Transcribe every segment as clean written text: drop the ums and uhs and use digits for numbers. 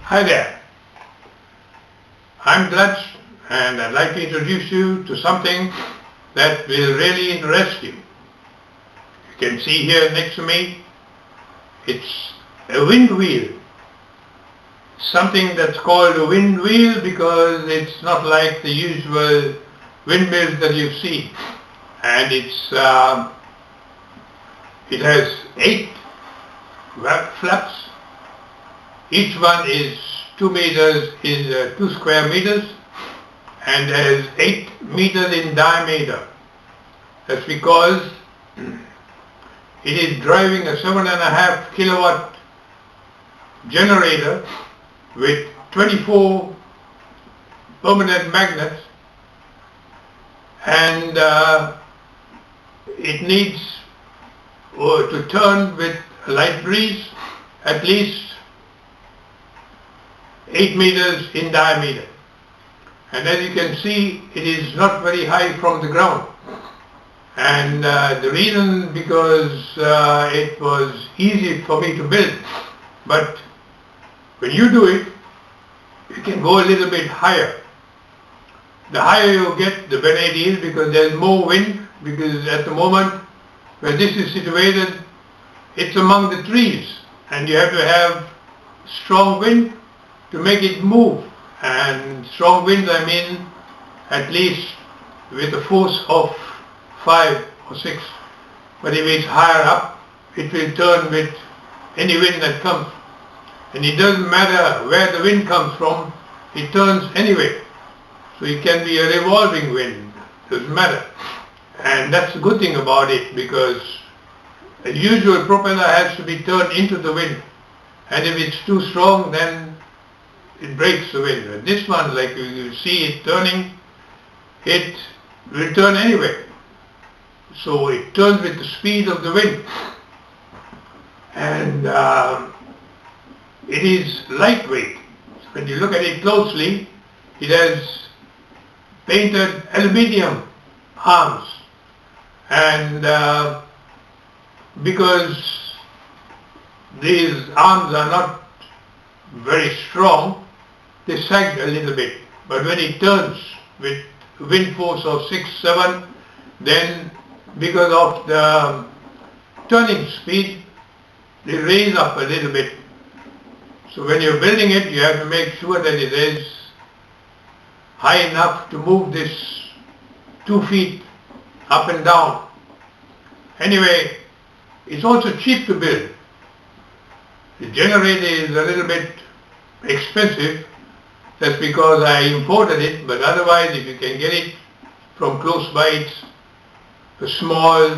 Hi there, I'm Gladstone and I'd like to introduce you to something that will really interest you. You can see here next to me, it's a wind wheel. Something that's called a wind wheel because it's not like the usual windmills that you see. And it has 8 flaps. Each one is 2 meters in 2 square meters and has 8 meters in diameter. That's because it is driving a 7.5 kilowatt generator with 24 permanent magnets, and it needs to turn with a light breeze at least 8 meters in diameter. And as you can see, it is not very high from the ground. And the reason because it was easy for me to build. But when you do it, you can go a little bit higher. The higher you get, the better it is because there's more wind, because at the moment where this is situated, it's among the trees and you have to have strong wind to make it move. And strong winds, I mean at least with a force of 5 or 6. But if it's higher up, it will turn with any wind that comes. And it doesn't matter where the wind comes from, it turns anyway. So it can be a revolving wind, doesn't matter. And that's the good thing about it, because a usual propeller has to be turned into the wind. And if it's too strong, then it breaks the wind. And this one, like you see it turning, it will turn anyway. So it turns with the speed of the wind. And it is lightweight. When you look at it closely, it has painted aluminium arms. And because these arms are not very strong, they sag a little bit. But when it turns with wind force of 6, 7, then because of the turning speed, they raise up a little bit. So when you're building it, you have to make sure that it is high enough to move this 2 feet up and down. Anyway, it's also cheap to build. The generator is a little bit expensive. That's because I imported it, but otherwise if you can get it from close by, it's a small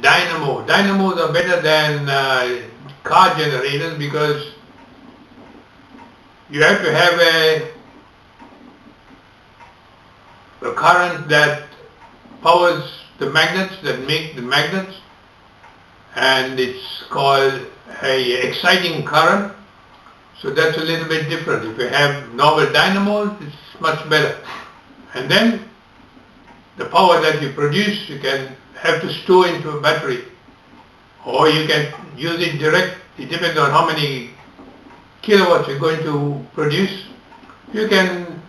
dynamo. Dynamos are better than car generators because you have to have a current that powers the magnets, that make the magnets, and it's called a exciting current. So that's a little bit different. If you have normal dynamos, it's much better. And then the power that you produce, you can have to store into a battery, or you can use it direct. It depends on how many kilowatts you're going to produce. You can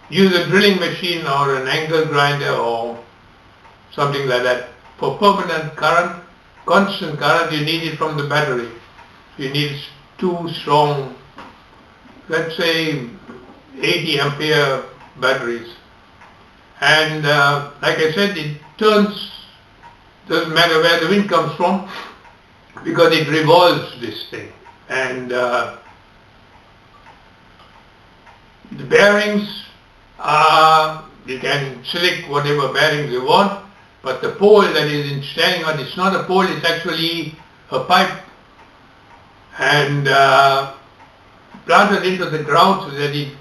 use a drilling machine or an angle grinder or something like that. For permanent current, constant current, you need it from the battery. You need 2 strong, let's say 80 ampere batteries. And like I said, it turns, doesn't matter where the wind comes from, because it revolves this thing. And the bearings are, you can select whatever bearings you want, but the pole that is standing on, it's not a pole, it's actually a pipe, and planted into the ground so that it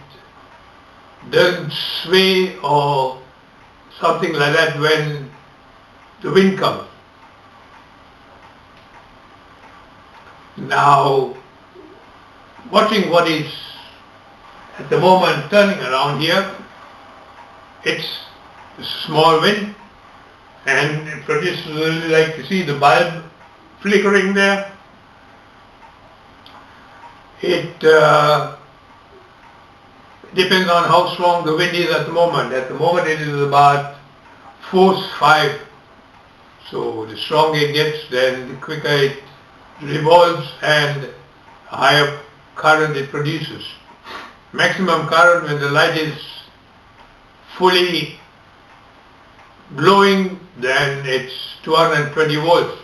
doesn't sway or something like that when the wind comes. Now, watching what is at the moment turning around here, it's a small wind and it produces, like you see the bulb flickering there. It depends on how strong the wind is at the moment. At the moment it is about force 5. So the stronger it gets, then the quicker it revolves and the higher current it produces. Maximum current when the light is fully glowing, then it's 220 volts.